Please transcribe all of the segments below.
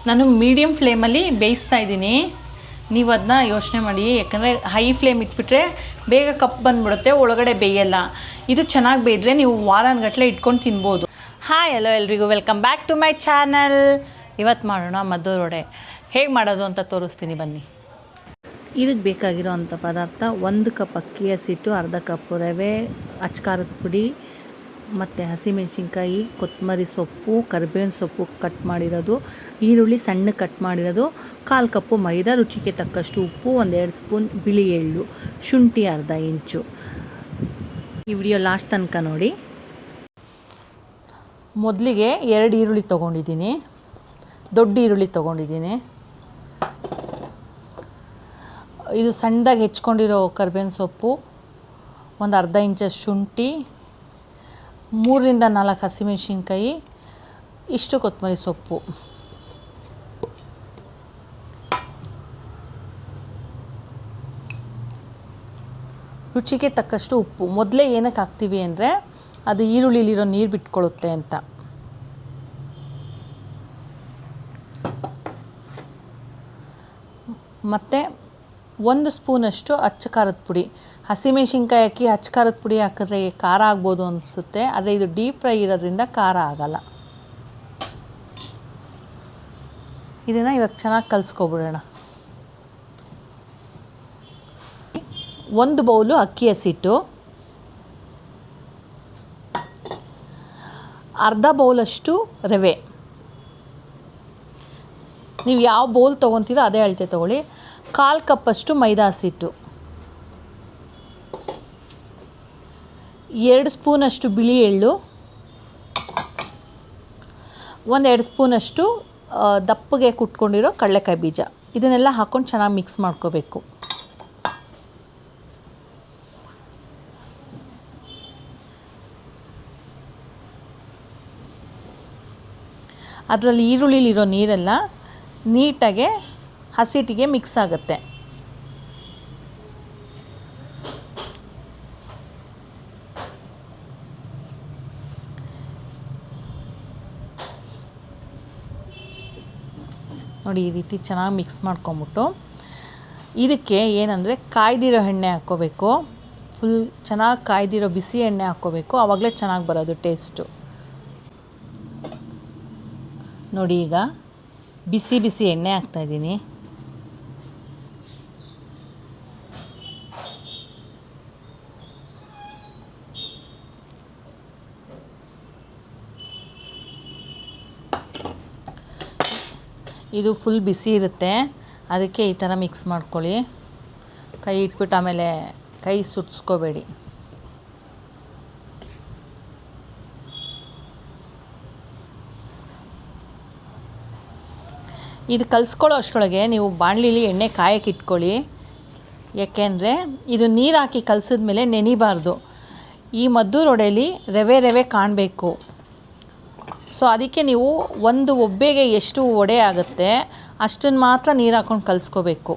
ನಾನು ಮೀಡಿಯಮ್ ಫ್ಲೇಮಲ್ಲಿ ಬೇಯಿಸ್ತಾ ಇದ್ದೀನಿ. ನೀವು ಅದನ್ನ ಯೋಚನೆ ಮಾಡಿ, ಯಾಕಂದರೆ ಹೈ ಫ್ಲೇಮ್ ಇಟ್ಬಿಟ್ರೆ ಬೇಗ ಕಪ್ ಬಂದುಬಿಡುತ್ತೆ, ಒಳಗಡೆ ಬೇಯಲ್ಲ. ಇದು ಚೆನ್ನಾಗಿ ಬೇಯಿದ್ರೆ ನೀವು ವಾರಗಟ್ಟಲೆ ಇಟ್ಕೊಂಡು ತಿನ್ಬೋದು. ಹಾಯ್ ಹಲೋ ಎಲ್ರಿಗೂ welcome back to my channel. ಇವತ್ತು ಮಾಡೋಣ ಮದ್ದೂರು ವಡೆ. ಹೇಗೆ ಮಾಡೋದು ಅಂತ ತೋರಿಸ್ತೀನಿ ಬನ್ನಿ. ಇದಕ್ಕೆ ಬೇಕಾಗಿರೋ ಅಂಥ ಪದಾರ್ಥ: 1 ಕಪ್ ಅಕ್ಕಿ ಹಸಿಟ್ಟು, ಅರ್ಧ ಕಪ್ ರವೆ, ಅಚ್ಕಾರದ ಪುಡಿ ಮತ್ತು ಹಸಿಮೆಣಸಿನ್ಕಾಯಿ, ಕೊತ್ತಂಬರಿ ಸೊಪ್ಪು, ಕರಿಬೇವಿನ ಸೊಪ್ಪು ಕಟ್ ಮಾಡಿರೋದು, ಈರುಳ್ಳಿ ಸಣ್ಣ ಕಟ್ ಮಾಡಿರೋದು, 1/4 ಕಪ್ಪು ಮೈದಾ, ರುಚಿಗೆ ತಕ್ಕಷ್ಟು ಉಪ್ಪು, 1-2 ಸ್ಪೂನ್ ಬಿಳಿ ಎಳ್ಳು, ಶುಂಠಿ ಅರ್ಧ ಇಂಚು. ಈ ವಿಡಿಯೋ ಲಾಸ್ಟ್ ತನಕ ನೋಡಿ. ಮೊದಲಿಗೆ 2 ಈರುಳ್ಳಿ ತೊಗೊಂಡಿದ್ದೀನಿ, ದೊಡ್ಡ ಈರುಳ್ಳಿ ತೊಗೊಂಡಿದ್ದೀನಿ. ಇದು ಸಣ್ಣದಾಗಿ ಹೆಚ್ಕೊಂಡಿರೋ ಕರಿಬೇವಿನ ಸೊಪ್ಪು, ಒಂದು ಅರ್ಧ ಇಂಚಷ್ಟು ಶುಂಠಿ, 3-4 ಹಸಿಮೆಣಸಿನ್ಕಾಯಿ, ಇಷ್ಟು ಕೊತ್ತಂಬರಿ ಸೊಪ್ಪು. ರುಚಿಗೆ ತಕ್ಕಷ್ಟು ಉಪ್ಪು. ಮೊದಲೇ ಏನಕ್ಕೆ ಹಾಕ್ತೀವಿ ಅಂದರೆ ಅದು ಈರುಳ್ಳಿಲಿರೋ ನೀರು ಬಿಟ್ಕೊಳ್ಳುತ್ತೆ ಅಂತ. ಮತ್ತು 1 ಸ್ಪೂನಷ್ಟು ಅಚ್ಚ ಖಾರದ ಪುಡಿ. ಹಸಿಮೆಣಸಿನ್ಕಾಯಿ ಹಾಕಿ ಅಚ್ಚ ಖಾರದ ಪುಡಿ ಹಾಕಿದ್ರೆ ಖಾರ ಆಗ್ಬೋದು ಅನಿಸುತ್ತೆ, ಆದರೆ ಇದು ಡೀಪ್ ಫ್ರೈ ಇರೋದ್ರಿಂದ ಖಾರ ಆಗಲ್ಲ. ಇದನ್ನು ಇವಾಗ ಚೆನ್ನಾಗಿ ಕಲಿಸ್ಕೊಬಿಡೋಣ. 1 ಬೌಲು ಅಕ್ಕಿ ಹಸಿಟ್ಟು, ಅರ್ಧ ಬೌಲಷ್ಟು ರವೆ. ನೀವು ಯಾವ ಬೌಲ್ ತೊಗೊತೀರೋ ಅದೇ ಅಳತೆ ತೊಗೊಳ್ಳಿ. 1/4 ಕಪ್ಪಷ್ಟು ಮೈದಾ ಹಸಿಟ್ಟು, 2 ಸ್ಪೂನಷ್ಟು ಬಿಳಿ ಎಳ್ಳು, 1-2 ಸ್ಪೂನಷ್ಟು ದಪ್ಪಗೆ ಕುಟ್ಕೊಂಡಿರೋ ಕಡಲೆಕಾಯಿ ಬೀಜ. ಇದನ್ನೆಲ್ಲ ಹಾಕ್ಕೊಂಡು ಚೆನ್ನಾಗಿ ಮಿಕ್ಸ್ ಮಾಡ್ಕೋಬೇಕು. ಅದರಲ್ಲಿ ಈರುಳ್ಳಿಲಿರೋ ನೀರೆಲ್ಲ ನೀಟಾಗೆ ಹಸಿಟ್ಟಿಗೆ ಮಿಕ್ಸ್ ಆಗುತ್ತೆ. ನೋಡಿ, ಈ ರೀತಿ ಚೆನ್ನಾಗಿ ಮಿಕ್ಸ್ ಮಾಡ್ಕೊಂಬಿಟ್ಟು ಇದಕ್ಕೆ ಏನಂದರೆ ಕಾಯ್ದಿರೋ ಎಣ್ಣೆ ಹಾಕ್ಕೋಬೇಕು. ಫುಲ್ ಚೆನ್ನಾಗಿ ಕಾಯ್ದಿರೋ ಬಿಸಿ ಎಣ್ಣೆ ಹಾಕ್ಕೋಬೇಕು, ಆವಾಗಲೇ ಚೆನ್ನಾಗಿ ಬರೋದು ಟೇಸ್ಟು. ನೋಡಿ, ಈಗ ಬಿಸಿ ಬಿಸಿ ಎಣ್ಣೆ ಹಾಕ್ತಾಯಿದ್ದೀನಿ. ಇದು ಫುಲ್ ಬಿಸಿ ಇರುತ್ತೆ, ಅದಕ್ಕೆ ಈ ಥರ ಮಿಕ್ಸ್ ಮಾಡ್ಕೊಳ್ಳಿ. ಕೈ ಇಟ್ಬಿಟ್ಟು ಆಮೇಲೆ ಕೈ ಸುಟ್ಸ್ಕೋಬೇಡಿ. ಇದು ಕಲಿಸ್ಕೊಳ್ಳೋ ಅಷ್ಟರೊಳಗೆ ನೀವು ಬಾಣಲಿಲಿ ಎಣ್ಣೆ ಕಾಯಕ್ಕೆ ಇಟ್ಕೊಳ್ಳಿ. ಯಾಕೆಂದರೆ ಇದು ನೀರು ಹಾಕಿ ಕಲಸಿದ್ಮೇಲೆ ನೆನಿಬಾರ್ದು. ಈ ಮದ್ದೂರು ವಡೆಯಲ್ಲಿ ರವೆ ಕಾಣಬೇಕು. ಸೊ ಅದಕ್ಕೆ ನೀವು ಒಂದು ಒಬ್ಬೆಗೆ ಎಷ್ಟು ವಡೆ ಆಗುತ್ತೆ ಅಷ್ಟನ್ನು ಮಾತ್ರ ನೀರು ಹಾಕ್ಕೊಂಡು ಕಲಿಸ್ಕೋಬೇಕು.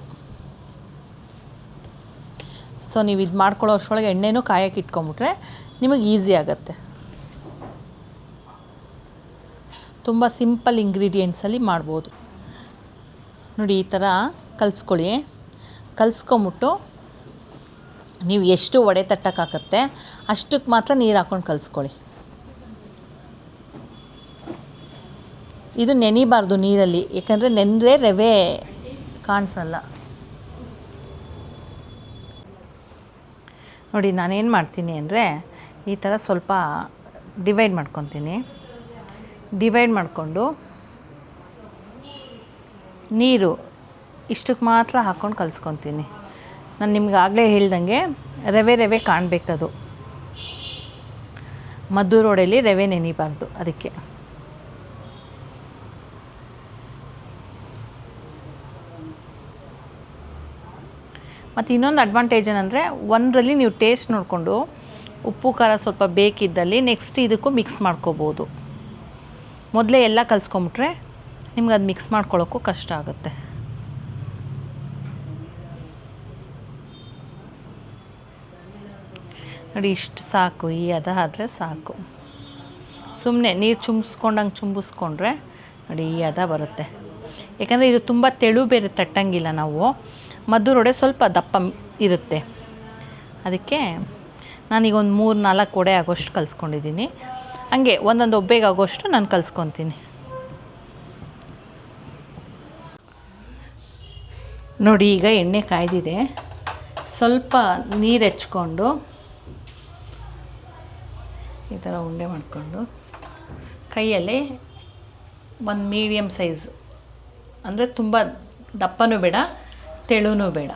ಸೊ ನೀವು ಇದು ಮಾಡ್ಕೊಳ್ಳೋ ಅಷ್ಟರೊಳಗೆ ಎಣ್ಣೆನೂ ಕಾಯಕ್ಕೆ ಇಟ್ಕೊಂಬಿಟ್ರೆ ನಿಮಗೆ ಈಸಿ ಆಗುತ್ತೆ. ತುಂಬ ಸಿಂಪಲ್ ಇಂಗ್ರೀಡಿಯೆಂಟ್ಸಲ್ಲಿ ಮಾಡ್ಬೋದು. ನೋಡಿ, ಈ ಥರ ಕಲಿಸ್ಕೊಳ್ಳಿ. ಕಲಿಸ್ಕೊಂಬಿಟ್ಟು ನೀವು ಎಷ್ಟು ವಡೆ ತಟ್ಟಕ್ಕಾಗತ್ತೆ ಅಷ್ಟಕ್ಕೆ ಮಾತ್ರ ನೀರು ಹಾಕ್ಕೊಂಡು ಕಲಿಸ್ಕೊಳ್ಳಿ. ಇದು ನೆನಿಬಾರ್ದು ನೀರಲ್ಲಿ, ಯಾಕಂದರೆ ನೆಂದರೆ ರವೆ ಕಾಣಿಸಲ್ಲ. ನೋಡಿ, ನಾನೇನು ಮಾಡ್ತೀನಿ ಅಂದರೆ ಈ ಥರ ಸ್ವಲ್ಪ ಡಿವೈಡ್ ಮಾಡ್ಕೊತೀನಿ. ಡಿವೈಡ್ ಮಾಡಿಕೊಂಡು ನೀರು ಇಷ್ಟಕ್ಕೆ ಮಾತ್ರ ಹಾಕ್ಕೊಂಡು ಕಲಿಸ್ಕೊತೀನಿ. ನಾನು ನಿಮ್ಗೆ ಆಗಲೇ ಹೇಳ್ದಂಗೆ ರವೆ ಕಾಣಬೇಕದು. ಮದ್ದೂರು ವಡೆಯಲ್ಲಿ ರವೆ ನೆನಿಬಾರ್ದು, ಅದಕ್ಕೆ. ಮತ್ತು ಇನ್ನೊಂದು ಅಡ್ವಾಂಟೇಜ್ ಏನಂದರೆ, ಒಂದರಲ್ಲಿ ನೀವು ಟೇಸ್ಟ್ ನೋಡಿಕೊಂಡು ಉಪ್ಪು ಖಾರ ಸ್ವಲ್ಪ ಬೇಕಿದ್ದಲ್ಲಿ ನೆಕ್ಸ್ಟ್ ಇದಕ್ಕೂ ಮಿಕ್ಸ್ ಮಾಡ್ಕೋಬೋದು. ಮೊದಲೇ ಎಲ್ಲ ಕಲಿಸ್ಕೊಂಬಿಟ್ರೆ ನಿಮ್ಗೆ ಅದು ಮಿಕ್ಸ್ ಮಾಡ್ಕೊಳ್ಳೋಕ್ಕೂ ಕಷ್ಟ ಆಗುತ್ತೆ. ನೋಡಿ, ಇಷ್ಟು ಸಾಕು. ಈ ಹದ ಆದರೆ ಸಾಕು. ಸುಮ್ಮನೆ ನೀರು ಚುಂಬಿಸ್ಕೊಂಡಂಗೆ ಚುಂಬಿಸ್ಕೊಂಡ್ರೆ ನೋಡಿ ಈ ಹದ ಬರುತ್ತೆ. ಯಾಕಂದರೆ ಇದು ತುಂಬ ತೆಳು ಬೇರೆ ತಟ್ಟಂಗಿಲ್ಲ ನಾವು. ಮದ್ದೂರು ವಡೆ ಸ್ವಲ್ಪ ದಪ್ಪ ಇರುತ್ತೆ, ಅದಕ್ಕೆ ನಾನೀಗ ಒಂದು 3-4 ವಡೆ ಆಗೋಷ್ಟು ಕಲಿಸ್ಕೊಂಡಿದ್ದೀನಿ. ಹಂಗೆ ಒಂದೊಂದು ಒಬ್ಬೆಗೆ ಆಗೋಷ್ಟು ನಾನು ಕಲಿಸ್ಕೊತೀನಿ. ನೋಡಿ, ಈಗ ಎಣ್ಣೆ ಕಾಯ್ದಿದೆ. ಸ್ವಲ್ಪ ನೀರು ಹೆಚ್ಕೊಂಡು ಈ ಥರ ಉಂಡೆ ಮಾಡಿಕೊಂಡು ಕೈಯಲ್ಲಿ ಒಂದು ಮೀಡಿಯಮ್ ಸೈಜ್, ಅಂದರೆ ತುಂಬ ದಪ್ಪನೂ ಬೇಡ ತೆಳುನೂ ಬೇಡ,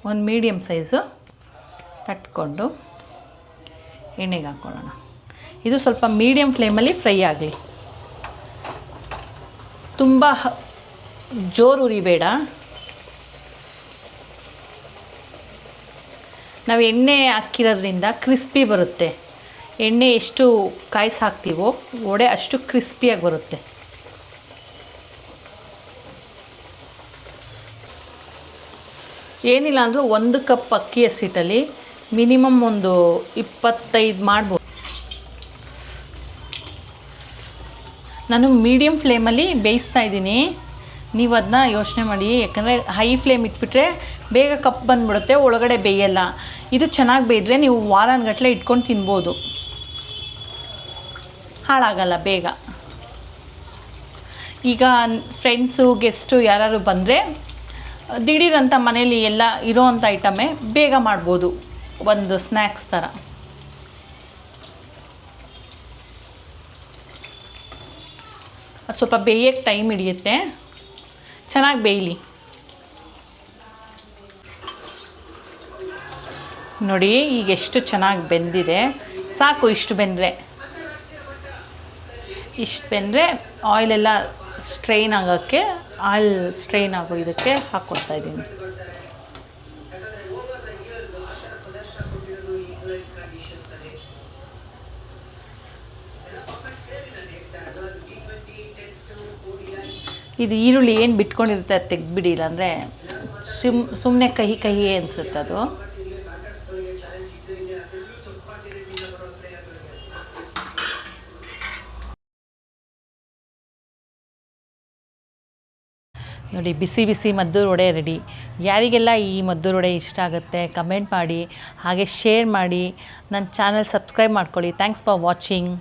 ಒಂದು ಮೀಡಿಯಮ್ ಸೈಜು ತಟ್ಕೊಂಡು ಎಣ್ಣೆಗೆ ಹಾಕ್ಕೊಳ್ಳೋಣ. ಇದು ಸ್ವಲ್ಪ ಮೀಡಿಯಮ್ ಫ್ಲೇಮಲ್ಲಿ ಫ್ರೈ ಆಗಲಿ, ತುಂಬ ಜೋರು ಉರಿಬೇಡ. ನಾವು ಎಣ್ಣೆ ಹಾಕಿರೋದ್ರಿಂದ ಕ್ರಿಸ್ಪಿ ಬರುತ್ತೆ. ಎಣ್ಣೆ ಎಷ್ಟು ಕಾಯಿಸಿ ಹಾಕ್ತೀವೋ ವಡೆ ಅಷ್ಟು ಕ್ರಿಸ್ಪಿಯಾಗಿ ಬರುತ್ತೆ. ಏನಿಲ್ಲ ಅಂದರೂ 1 ಕಪ್ ಅಕ್ಕಿ ಹಸಿಟ್ಟಲ್ಲಿ ಮಿನಿಮಮ್ ಒಂದು 25 ಮಾಡ್ಬೋದು. ನಾನು ಮೀಡಿಯಮ್ ಫ್ಲೇಮಲ್ಲಿ ಬೇಯಿಸ್ತಾ ಇದ್ದೀನಿ. ನೀವು ಅದನ್ನ ಯೋಚನೆ ಮಾಡಿ, ಯಾಕಂದರೆ ಹೈ ಫ್ಲೇಮ್ ಇಟ್ಬಿಟ್ರೆ ಬೇಗ ಕಪ್ ಬಂದುಬಿಡುತ್ತೆ, ಒಳಗಡೆ ಬೇಯಲ್ಲ. ಇದು ಚೆನ್ನಾಗಿ ಬೇಯಿದ್ರೆ ನೀವು ವಾರಗಟ್ಟಲೆ ಇಟ್ಕೊಂಡು ತಿನ್ಬೋದು, ಹಾಳಾಗಲ್ಲ ಬೇಗ. ಈಗ ಫ್ರೆಂಡ್ಸು ಗೆಸ್ಟು ಯಾರು ಬಂದರೆ ದಿಢೀರಂತ ಮನೇಲಿ ಎಲ್ಲ ಇರೋವಂಥ ಐಟಮೇ ಬೇಗ ಮಾಡ್ಬೋದು, ಒಂದು ಸ್ನ್ಯಾಕ್ಸ್ ಥರ. ಅದು ಸ್ವಲ್ಪ ಬೇಯಕ್ಕೆ ಟೈಮ್ ಹಿಡಿಯುತ್ತೆ, ಚೆನ್ನಾಗಿ ಬೇಯಲಿ. ನೋಡಿ ಈಗ ಎಷ್ಟು ಚೆನ್ನಾಗಿ ಬೆಂದಿದೆ. ಸಾಕು, ಇಷ್ಟು ಬೆಂದರೆ ಆಯಿಲೆಲ್ಲ ಸ್ಟ್ರೈನ್ ಆಗೋಕ್ಕೆ, ಆಯಿಲ್ ಸ್ಟ್ರೈನ್ ಆಗೋ ಇದಕ್ಕೆ ಹಾಕ್ಕೊಡ್ತಾ ಇದ್ದೀನಿ. ಇದು ಈರುಳ್ಳಿ ಏನು ಬಿಟ್ಕೊಂಡಿರುತ್ತೆ ಅದು ತೆಗೆದ್ಬಿಡಿ, ಇಲ್ಲಾಂದರೆ ಸುಮ್ಮನೆ ಕಹಿ ಕಹಿ ಅನಿಸುತ್ತೆ ಅದು. ನೋಡಿ, ಬಿಸಿ ಬಿಸಿ ಮದ್ದೂರು ವಡೆ ರೆಡಿ. ಯಾರಿಗೆಲ್ಲ ಈ ಮದ್ದೂರು ವಡೆ ಇಷ್ಟ ಆಗುತ್ತೆ ಕಮೆಂಟ್ ಮಾಡಿ, ಹಾಗೆ ಶೇರ್ ಮಾಡಿ, ನನ್ನ ಚಾನಲ್ ಸಬ್ಸ್ಕ್ರೈಬ್ ಮಾಡ್ಕೊಳ್ಳಿ. Thanks for watching.